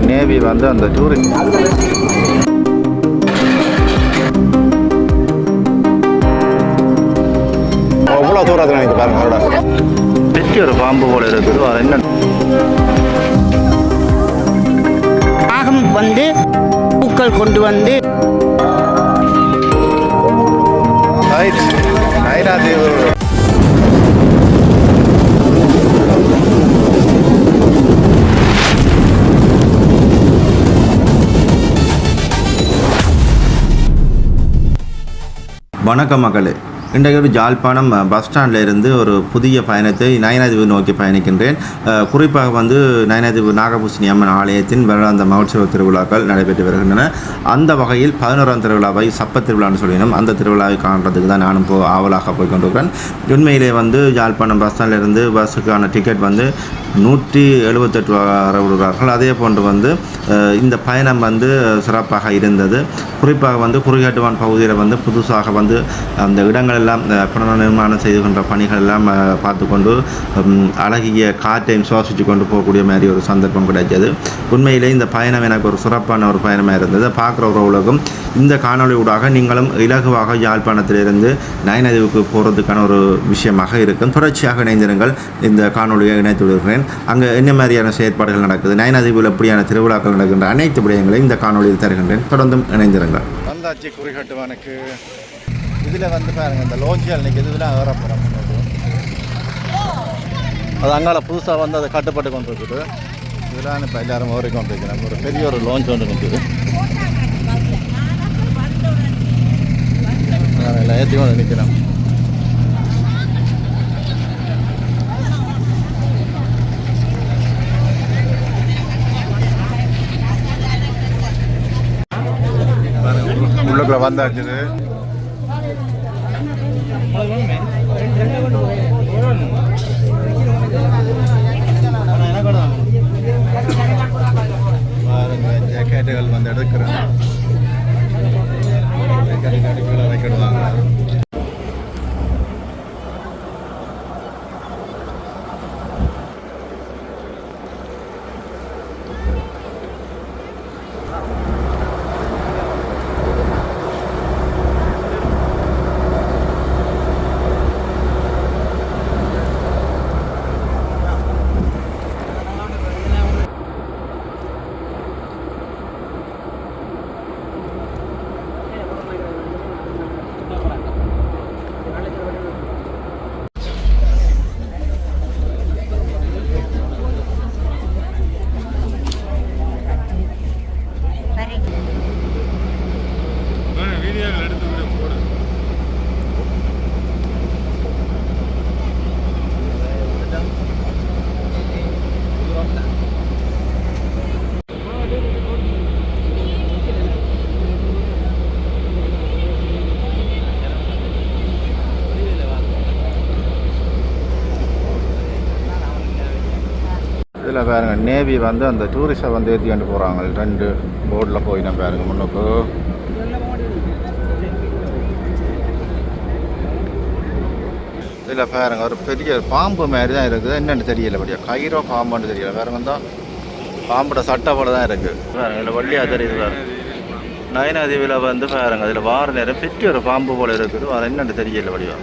Navy வந்து அந்த tourist எவ்வளோ தூரத்தில் நினைத்து பாருங்க அதோட பெரிய ஒரு பாம்பு போல இருக்குது. அது என்ன நாகம் வந்து பூக்கள் கொண்டு வந்து நைனாதீவு வணக்கம் மக்களே. இன்றைக்கு ஒரு ஜாழ்ப்பாணம் பஸ் ஸ்டாண்டில் இருந்து ஒரு புதிய பயணத்தை நயனாதீவு நோக்கி பயணிக்கின்றேன். குறிப்பாக வந்து நயனாதீவு நாகபூசணி அம்மன் ஆலயத்தின் வருடாந்த மகோற்சவ திருவிழாக்கள் நடைபெற்று வருகின்றன. அந்த வகையில் 11ஆம் திருவிழாவை சப்ப திருவிழான்னு சொல்லினோம். அந்த திருவிழாவை காண்றதுக்கு தான் நானும் ஆவலாக போய் கொண்டிருக்கிறேன். உண்மையிலே வந்து ஜாழ்ப்பாணம் பஸ் ஸ்டாண்டிலிருந்து பஸ்ஸுக்கான டிக்கெட் வந்து 178 வருகிறார்கள். அதே போன்று வந்து இந்த பயணம் வந்து சிறப்பாக இருந்தது. குறிப்பாக வந்து குறுகாட்டுவான் பகுதியில் வந்து புதுசாக வந்து அந்த இடங்கள் எல்லாம் புனர் நிர்மாணம் செய்துகின்ற பணிகள் எல்லாம் பார்த்து கொண்டு அழகிய காற்றையும் சுவாசித்து கொண்டு போகக்கூடிய மாதிரி ஒரு சந்தர்ப்பம் கிடைச்சது. உண்மையிலே இந்த பயணம் எனக்கு ஒரு சிறப்பான ஒரு பயணமாக இருந்தது. பார்க்குற ஒரு உலகம் இந்த காணொலி ஊடாக நீங்களும் இலகுவாக யாழ்ப்பாணத்திலிருந்து நயனாதீவுக்கு போகிறதுக்கான ஒரு விஷயமாக இருக்கும். தொடர்ச்சியாக இணைந்திருங்கள். இந்த காணொலியை இணைத்து விடுகிறேன். அங்கே என்ன மாதிரியான செயற்பாடுகள் நடக்குது, நயனாதீவில் எப்படியான திருவிழாக்கள் நடக்கின்ற அனைத்து விடயங்களையும் இந்த காணொலியில் தருகின்றேன். தொடர்ந்தும் இணைந்திருங்கள். வந்தாச்சு குறிகாட்டுவானுக்கு. இதில் வந்து பாருங்க இந்த லோஞ்சியால் இன்றைக்கி இதுலாம் ஏறப்போகிறோம். அது அங்கால புதுசாக வந்து அதை கட்டுப்பட்டு கொண்டு இருக்குது. இதெல்லாம் இப்போ எல்லாரும் ஓரி கொண்டு இருக்கிறாங்க. ஒரு பெரிய ஒரு லோஞ்ச் ஒன்று நிற்குது. எல்லாம் ஏற்றி கொண்டு நிற்கிறோம். உள்ளுக்குள்ள வந்தாச்சு. பாருங்க ஜாக்கெட்டுகள் வந்து எடுக்கிறேன். கீழே வைக்கிடுவாங்க. இதில் பாருங்க நேவி வந்து அந்த டூரிஸ்டை வந்து ஏற்றி கொண்டு போகிறாங்க. 2 போர்டில் போய் நான் பாருங்க முன்னுக்கு. இதில் பாருங்க ஒரு பெரிய பாம்பு மாதிரி தான் இருக்குது. என்னென்னு தெரியல, படியா கயிறோ பாம்புன்னு தெரியல. பாருங்க தான் பாம்போட சட்டை போல தான் இருக்குது. பாருங்க இதில் வள்ளியாக தெரியுது. பாருங்க நயனாதீவில் வந்து பாருங்க அதில் வார நேரம் பெரிய ஒரு பாம்பு போல் இருக்குது. அது என்னென்னு தெரியல படியா.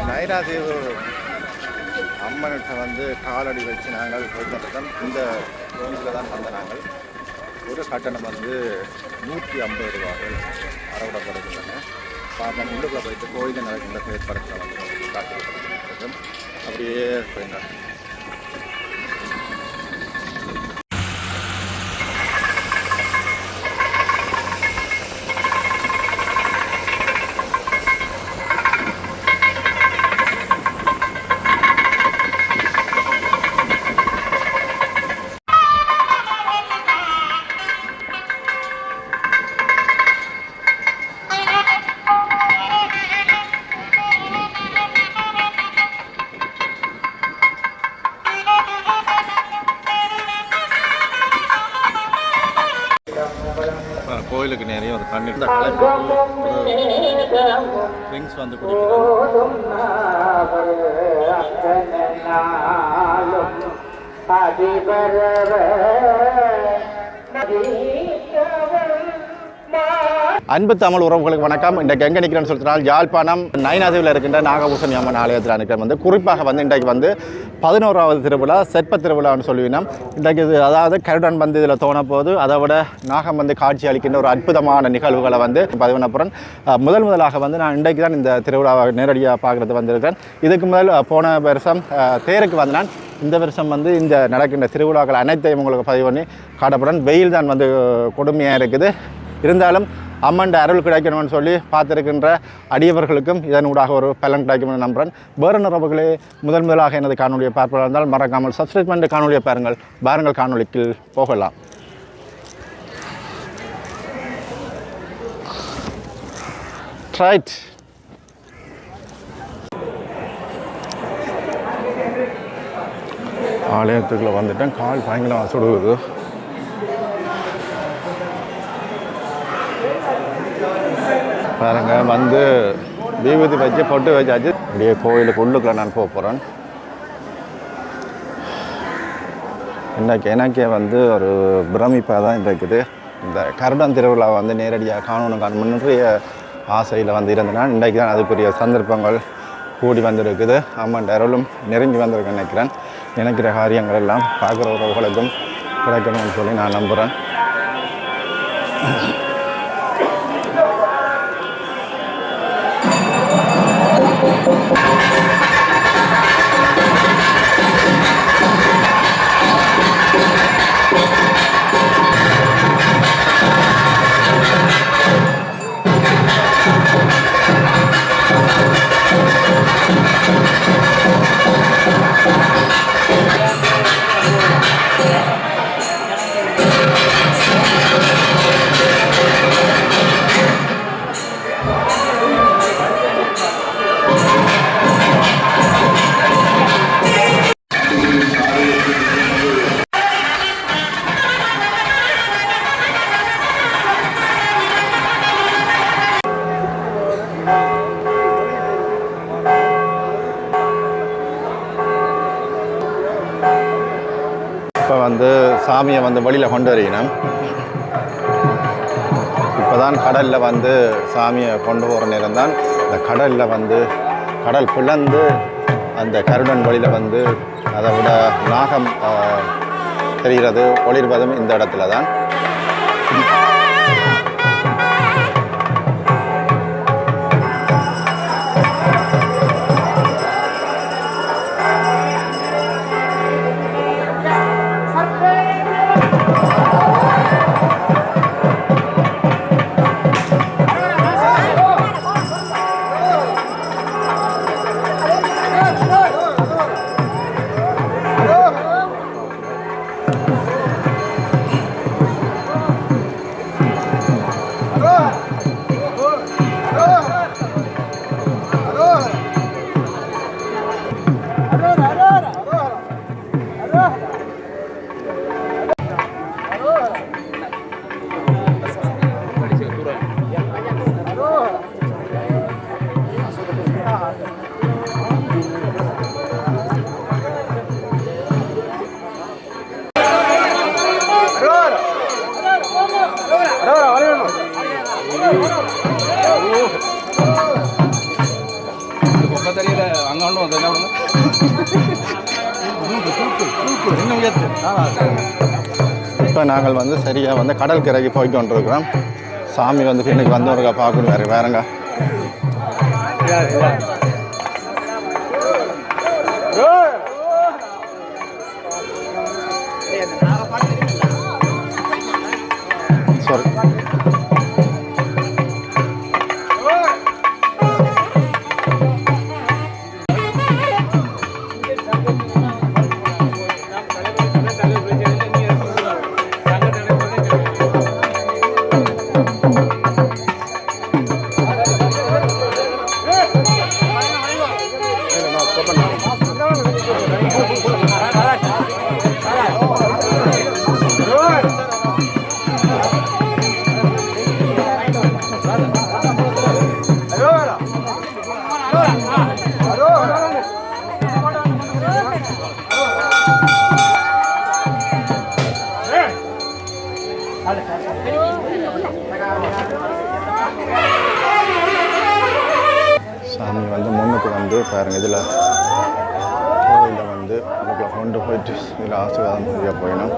நயனாதீவு அம்மனுக்கு வந்து காலடி வச்சு நாங்கள் போய்கொண்டிருக்கோம். இந்த ரோஞ்சில் தான் வந்த நாங்கள். ஒரு கட்டணம் வந்து 150 ரூபாய்கள் அறவிடப்படுகின்றன. பாப்பம் உள்ளுக்குள்ள போயிட்டு கோயிலில் நடக்கின்ற செயற்பாடுகளை வந்து காட்டுகிறோம். அப்படியே போயிருந்தாங்க. கோயிலுக்கு நிறைய ஒரு தண்ணீர் ட்ரிங்க்ஸ் வந்து குடிக்கிறோம். அன்பு தமிழ் உறவுகளுக்கு வணக்கம். இன்றைக்கு எங்கே நிற்கிறேன்னு சொல்லினால் யாழ்ப்பாணம் நயினாதீவில் இருக்கின்ற நாகபூசணி அம்மன் ஆலயத்தில் நிற்கிறேன். வந்து குறிப்பாக வந்து இன்றைக்கு வந்து 11வது திருவிழா செற்ப திருவிழான்னு சொல்லுவினோம். இன்றைக்கு இது அதாவது கருடன் வந்து இதில் தோண போது அதை விட நாகம் வந்து காட்சி அளிக்கின்ற ஒரு அற்புதமான நிகழ்வுகளை வந்து பதிவினப்புறம் முதலாக வந்து நான் இன்றைக்கு தான் இந்த திருவிழாவை நேரடியாக பார்க்குறது வந்திருக்கேன். இதுக்கு முதல் போன வருஷம் தேருக்கு வந்தேன். இந்த வருஷம் வந்து இந்த நடக்கின்ற திருவிழாக்கள் அனைத்தையும் உங்களுக்கு பதிவு பண்ணி காட்டப்படுறேன். வெயில் தான் வந்து கொடுமையாக இருக்குது. இருந்தாலும் அம்மன் அருள் கிடைக்கணும்னு சொல்லி பார்த்துருக்கின்ற அடியவர்களுக்கும் இதனூடாக ஒரு பலன் கிடைக்கும்னு நம்புகிறேன். வேறு நிறவுகளே முதலாக எனது காணொலியை பார்ப்பதாக இருந்தால் மறக்காமல் சப்ஸ்கிரைப் பண்ணி காணொலியை பாருங்கள் காணொலிக்கு போகலாம். ரைட், ஆலயத்துக்குள்ளே வந்துட்டேன். கால் பயங்கரமாக சுடுவது. பாருங்க, வந்து விபூதி வச்சு பொட்டு வச்சாச்சு. அப்படியே கோயிலுக்கு உள்ளுக்குள்ள நான் போக போகிறேன். இன்றைக்கு எனக்கே வந்து ஒரு பிரமிப்பாக தான் இருக்குது. இந்த கருடன் திருவிழா வந்து நேரடியாக காணணும் முன்றைய ஆசையில் வந்து இருந்தேன். இன்றைக்கு தான் அதுக்குரிய சந்தர்ப்பங்கள் கூடி வந்திருக்குது. அம்மன் அருளும் நெருங்கி வந்திருக்குன்னு நினைக்கிறேன். நினைக்கிற காரியங்கள் எல்லாம் பார்க்குற உறவுகளுக்கும் கிடைக்கணும்னு சொல்லி நான் நம்புகிறேன். இப்போ வந்து சாமியை வந்து வெளியில் கொண்டு வரணும். இப்போ தான் கடலில் வந்து சாமியை கொண்டு போகிற நேரம் தான் இந்த கடலில் வந்து கடல் பிளந்து அந்த கருடன் வழியில் வந்து அதை விட நாகம் தெரிகிறது ஒளிர்வதும் இந்த இடத்துல தான். இப்போ நாங்கள் வந்து சரியாக வந்து கடல் கரைக்கு போய் கொண்டிருக்கிறோம். சாமி வந்து பின்னுக்கு வந்தவருக்கா பார்க்கணும் வேறங்க. சாரி, வந்து பாருங்கள் இதில் கோயிலில் வந்து அதுக்குள்ள கொண்டு போயிட்டு இதில் ஆசீர்வாதம் செய்ய போயிடும்.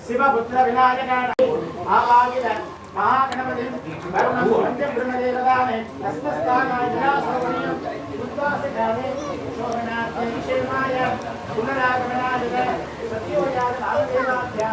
शिवपुत्र विनायक आवागिद महागणपति वरुणं पंचब्रह्मदेवताने तस्मस्तानाय विनाशोपनियं उद्वासकाले शोभनार्थं क्षेमाय पुनरागमनाय सत्योजात आदेवाभ्य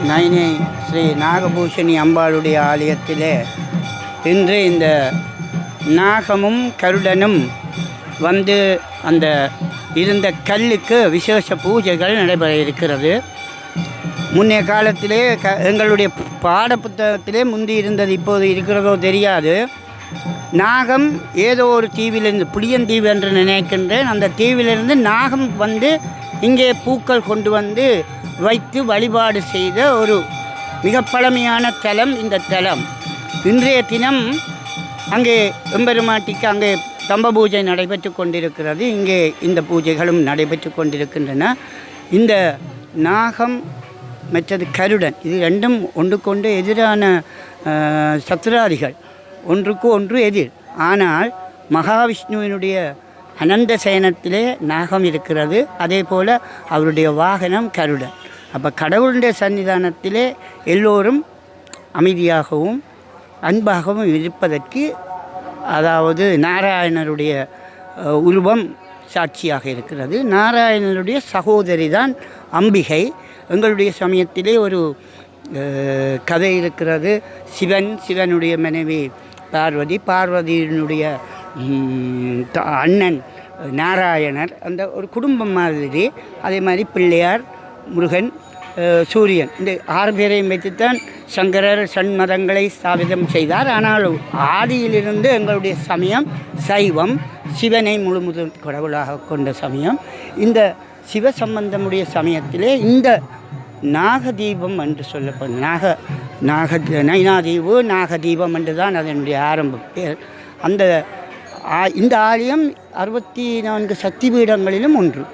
நைனை ஸ்ரீ நாகபூஷணி அம்பாளுடைய ஆலயத்திலே இன்று இந்த நாகமும் கருடனும் வந்து அந்த இருந்த கல்லுக்கு விசேஷ பூஜைகள் நடைபெற இருக்கிறது. முன்னைய காலத்திலே எங்களுடைய பாடப்புத்தகத்திலே முந்தி இருந்தது, இப்போது இருக்கிறதோ தெரியாது. நாகம் ஏதோ ஒரு தீவிலிருந்து, புளியந்தீவு என்று நினைக்கின்றேன், அந்த தீவிலிருந்து நாகம் வந்து இங்கே பூக்கள் கொண்டு வந்து வைத்து வழிபாடு செய்த ஒரு மிக பழமையான தலம் இந்த தலம். இன்றைய தினம் அங்கே எம்பெருமாட்டிக்கு அங்கே தம்ப பூஜை நடைபெற்று கொண்டிருக்கிறது. இங்கே இந்த பூஜைகளும் நடைபெற்று கொண்டிருக்கின்றன. இந்த நாகம் மற்றது கருடன், இது ரெண்டும் ஒன்றுக்கொண்டு எதிரான சத்துராதிகள், ஒன்றுக்கு ஒன்று எதிர். ஆனால் மகாவிஷ்ணுவினுடைய அனந்த சயனத்திலே நாகம் இருக்கிறது, அதே போல் அவருடைய வாகனம் கருடன். அப்போ கடவுளுடைய சன்னிதானத்திலே எல்லோரும் அமைதியாகவும் அன்பாகவும் இருப்பதற்கு, அதாவது நாராயணருடைய உருவம் சாட்சியாக இருக்கிறது. நாராயணனுடைய சகோதரி தான் அம்பிகை. எங்களுடைய சமயத்திலே ஒரு கதை இருக்கிறது. சிவனுடைய மனைவி பார்வதி, பார்வதியினுடைய அண்ணன் நாராயணர், அந்த ஒரு குடும்பம் மாதிரி. அதே மாதிரி பிள்ளையார், முருகன், சூரியன், இந்த 6 பேரையும் வைத்துத்தான் சங்கரர் சண்மதங்களை ஸ்தாபிதம் செய்தார். ஆனால் ஆதியிலிருந்து எங்களுடைய சமயம் சைவம், சிவனை முழுமுதல் கடவுளாக கொண்ட சமயம். இந்த சிவ சம்பந்தமுடைய சமயத்திலே இந்த நாகதீபம் என்று சொல்லப்படும் நைனாதீவு நாகதீபம் என்று தான் அதனுடைய ஆரம்ப பேர். இந்த ஆலயம் 64 சக்தி பீடங்களிலும் ஒன்று.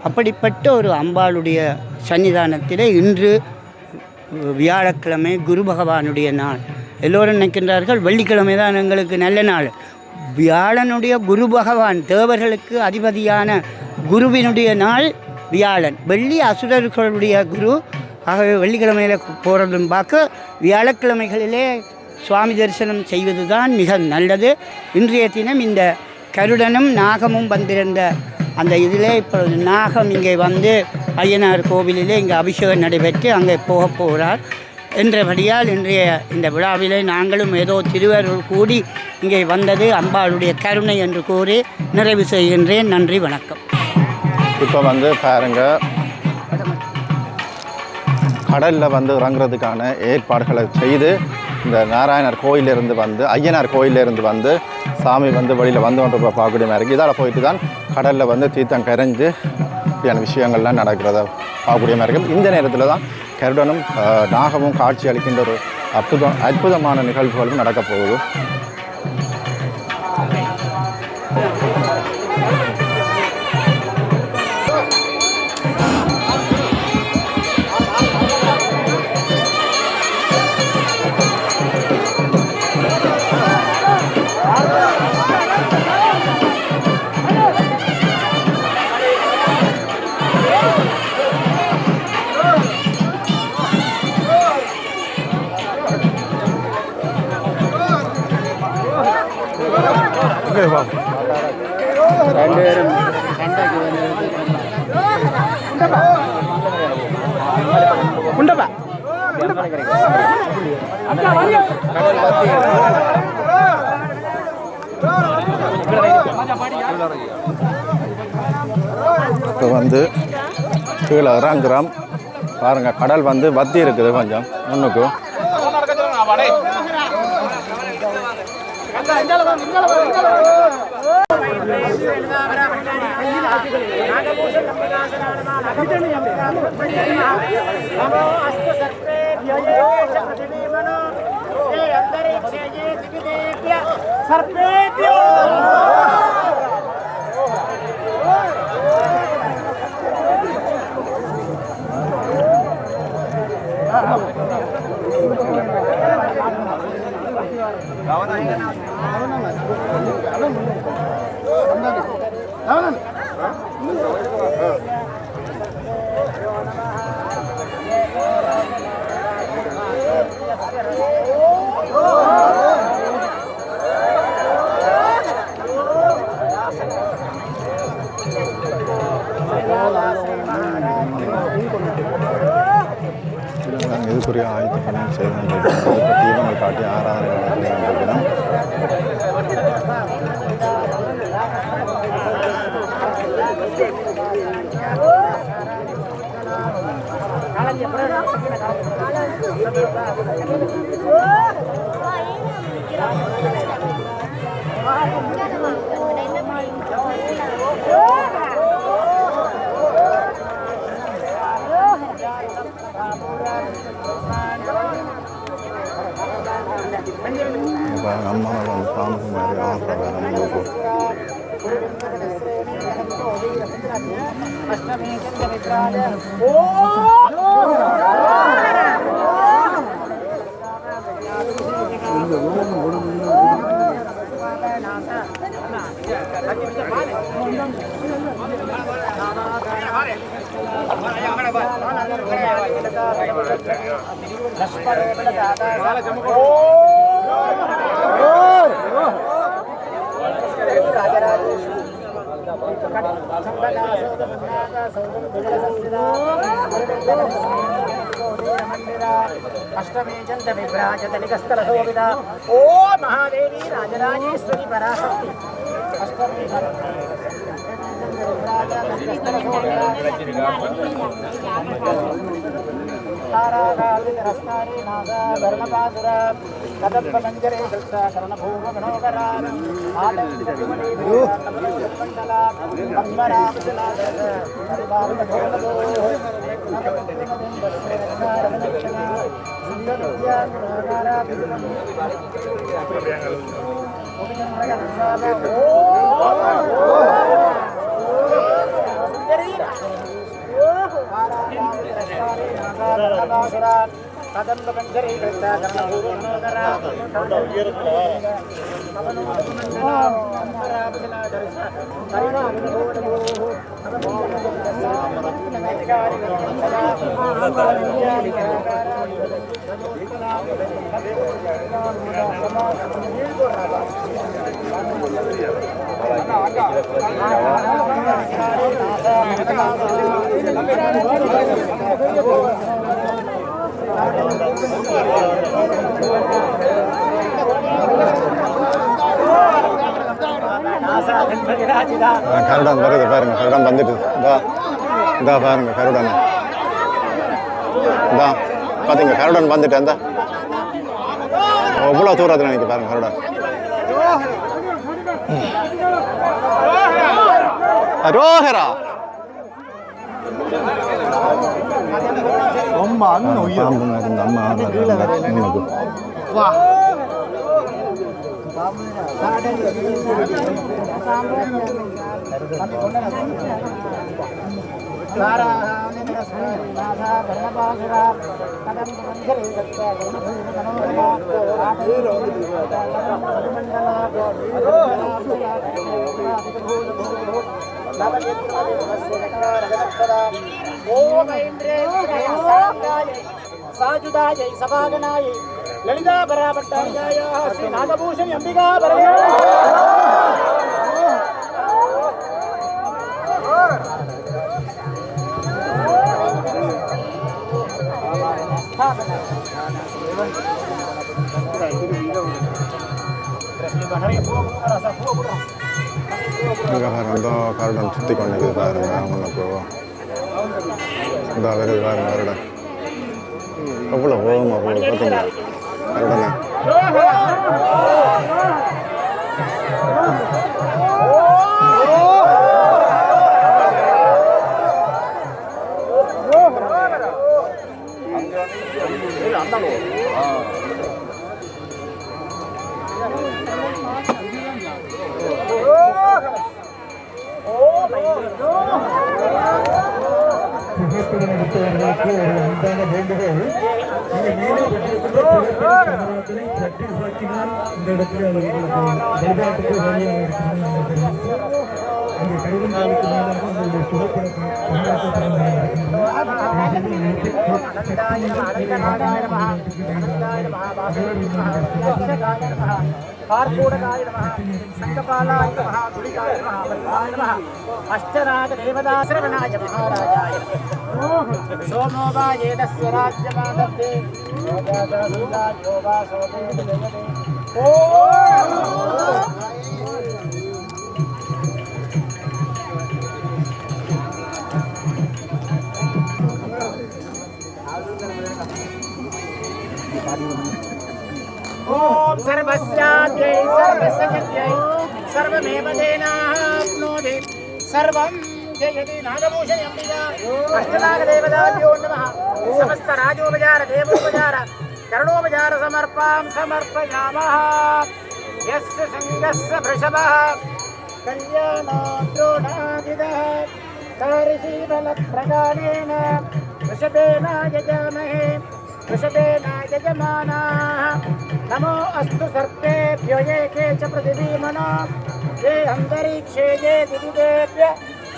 அப்படிப்பட்ட ஒரு அம்பாளுடைய சன்னிதானத்திலே இன்று வியாழக்கிழமை குரு பகவானுடைய நாள். எல்லோரும் நினைக்கின்றார்கள் வெள்ளிக்கிழமை தான் எங்களுக்கு நல்ல நாள். வியாழனுடைய குரு பகவான், தேவர்களுக்கு அதிபதியான குருவினுடைய நாள் வியாழன். வெள்ளி அசுரர்களுடைய குரு. ஆகவே வெள்ளிக்கிழமையில் போகிறதும் பார்க்க வியாழக்கிழமைகளிலே சுவாமி தரிசனம் செய்வது தான் மிக நல்லது. இன்றைய தினம் இந்த கருடனும் நாகமும் வந்திருந்த அந்த இதிலே இப்பொழுது நாகம் இங்கே வந்து ஐயனார் கோவிலிலே இங்கே அபிஷேகம் நடைபெற்று அங்கே போகிறார் என்றபடியால் இன்றைய இந்த விழாவிலே நாங்களும் ஏதோ திருவருள் கூடி இங்கே வந்தது அம்பாளுடைய கருணை என்று கூறி நிறைவு செய்கின்றேன். நன்றி, வணக்கம். இப்போ வந்து பாருங்கள், கடலில் வந்து இறங்குறதுக்கான ஏற்பாடுகளை செய்து இந்த நாராயணர் கோயிலிருந்து வந்து ஐயனார் கோயிலிருந்து வந்து சாமி வந்து வழியில் வந்து கொண்டு பார்க்கக்கூடிய மாதிரி இருக்குது. இதால் போயிட்டு தான் கடலில் வந்து தீர்த்தம் கரைஞ்சு இப்படியான விஷயங்கள்லாம் நடக்கிறத பார்க்கக்கூடிய மாதிரி இருக்குது. இந்த நேரத்தில் தான் கருடனும் நாகமும் காட்சி அளிக்கின்ற ஒரு அற்புதமான நிகழ்வுகளும் நடக்கப் போகுது. உண்டப்பா இப்போ வந்து கீழே இறங்குறோம் பாருங்கள். கடல் வந்து வத்தி இருக்குது கொஞ்சம் முன்னுக்கு. இதுக்குரிய ஆயுத பணியை செய்து கொண்டிருக்கிறோம். தீபங்கள் காட்டி ஆராதனை கொண்டிருக்கிறோம். அம்மா வந்து பாம்பு மாதிரி ஆடுற अष्टमे चंद विभ्राजत निकस्तल शोभिता ओ महादेवी राजराजेश्वरी पराशक्ति अष्टमे तारागालित रस्तारे नागा धर्मपासुरा कदम्ब मंजरे कृष्ण कर्णभूम गणोकरा आदमणे मंडला पद्मरामचला परिवार ढोलको कदम्ब मंजरे कृष्ण कर्णभूम கருடன் வருது பாருங்க. கருடன் வந்துட்டு இதா பாருங்க. கருடன் இதா பார்த்தீங்க. கருடன் வந்துட்டு அந்த எவ்வளோ தூரத்தில் நினைக்க பாருங்க. கருடன் ரோஹரா அம்மா இருந்த அம்மா साजुदाय सभागनाय ललिता परापट्टाय श्री नागभूषण अंबिका இந்த கருடன் சுற்றி கொண்டு பாருங்க முன்னுக்கு இந்த வருது பாருங்க கருடன் எவ்வளோ போகுமா போகுது பார்த்தீங்களா கருடனை புகைப்படம் எடுத்தவர்களுக்கு ஒரு அன்பான வேண்டுகோள் சற்று உருவாக்கினால் இந்த இடத்துல விளையாட்டுக்கு வழியாக இருக்கிறது. அங்கே கடிதங்களுக்கு மேலாக உங்களுடைய புகைப்படம் अष्टनाथ देवदाश्रवणाय महाराजाय सोमोपायेदस्य राज्यमादत्ते ओम सर्वस्याद्यै सर्वस्य सर्वमेव तेनाप्नोति सर्वं जयति नागभूषण अंबिका अष्टनागदेवताभ्यो नमः समस्त राजोपचार देवोपचार करणोपचार समर्पां समर्पयामः यस्य संगस्य वृषभः कल्याणोद्रोणादिदः तारिशीबलप्रकारेण वृषभेन यजामहे वृषभेन यजमानाः नमो अस्तु सर्पेभ्यो ये के च पृथिवीमनो ये अन्तरिक्षे ये दिविदेभ्य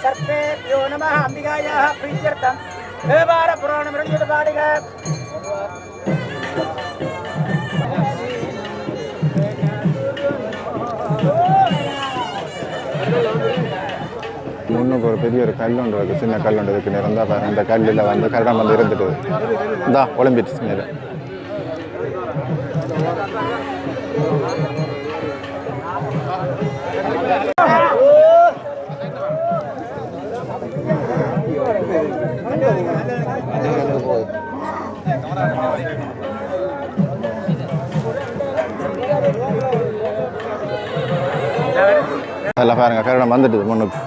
सर्पेभ्यो नमः अंबिकायाः प्रीत्यर्थं देवारपुराणमृण्यपाडिका முன்னுக்கு ஒரு பெரிய ஒரு கல் ஒன்று இருக்குது சின்ன கல் ஒன்று இருக்குது நிறந்தா பாருங்க இந்த கல்லில் வந்து கருடன் வந்து இருந்துட்டு இந்தா ஒலிம்பிக்ஸ் மேலே அதெல்லாம் பாருங்க கருடன் வந்துட்டு முன்னுக்கு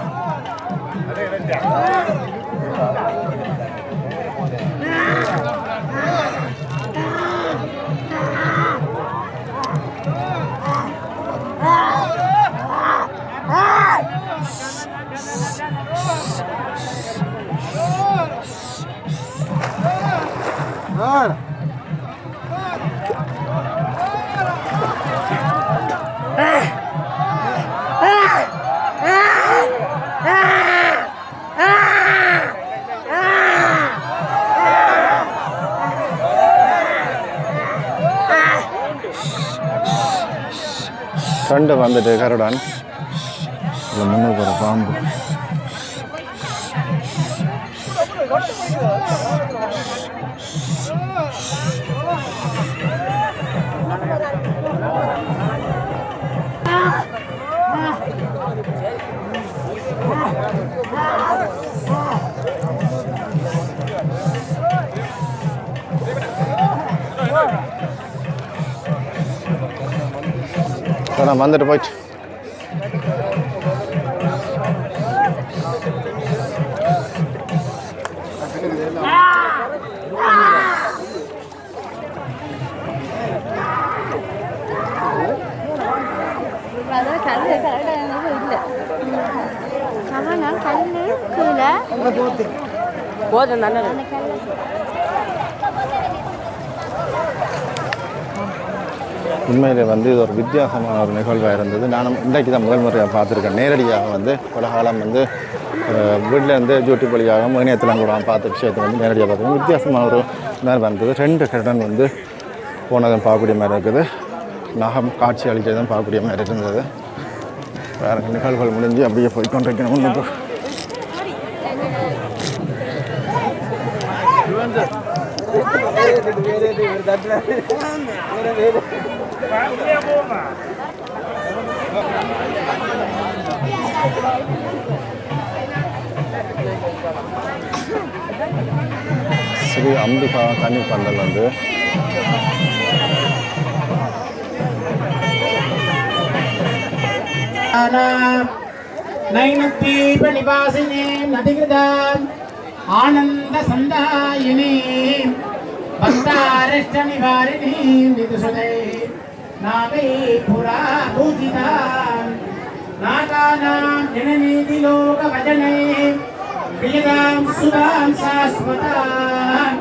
கண்டு வந்துட்டு கருடன் இதில் முன்னுக்கு ஒரு பாம்பு நான் வந்துட்டு போயிட்டு போதும் தானே உண்மையில் வந்து இது ஒரு வித்தியாசமான ஒரு நிகழ்வாக இருந்தது. நானும் இன்றைக்கு தான் முதல் முறையாக பார்த்துருக்கேன். நேரடியாக வந்து பல காலம் வந்து வீட்டிலேருந்து யூடியூப் வழியாக இணையத்தில் கூட பார்த்த விஷயத்தை வந்து நேரடியாக பார்த்துருக்கேன். வித்தியாசமான ஒரு நேரம் வந்தது. 2 கருடன் வந்து போனதும் பார்க்கக்கூடிய மாதிரி இருக்குது. நகம் காட்சி அளித்ததும் பார்க்கக்கூடிய மாதிரி இருந்தது. வேறு நிகழ்வுகள் முடிஞ்சு அப்படியே போய்கொண்டிருக்கணும். ஒன்று ஸ்ரீ அம்பிகா தண்ணீர் பந்தல் வந்து नैनद्वीप निवासिने नदिकृताम् आनंद संदायिनी भक्तारिष्ट निवारिणी विदुषुते नागै पुरा पूजिताम् नागानां जननीति लोकभजने प्रियतां सुधां शाश्वताम्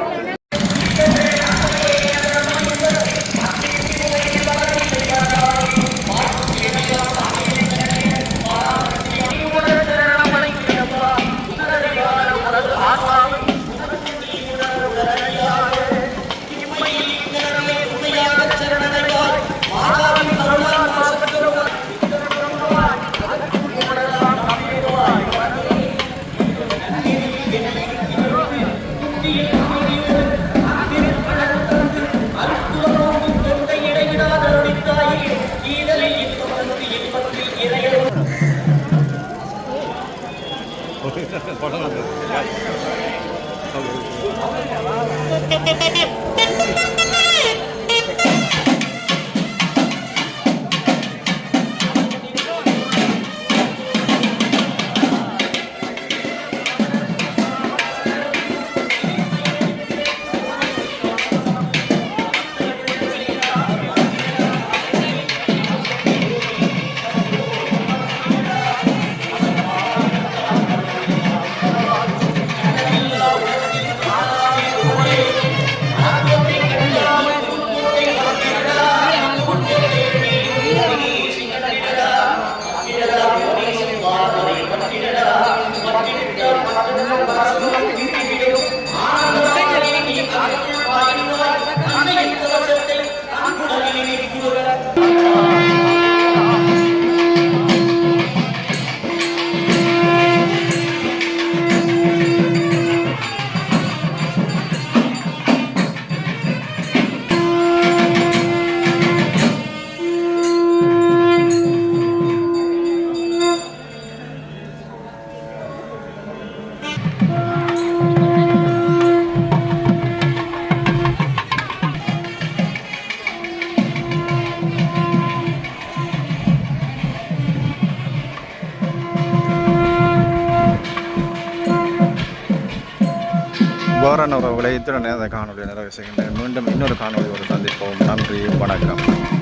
கௌரவ உலகத்துடன் அந்த காணொலியை நிறைவு செய்கின்றேன். மீண்டும் இன்னொரு காணொலியோடு சந்திப்போம். நன்றி, வணக்கம்.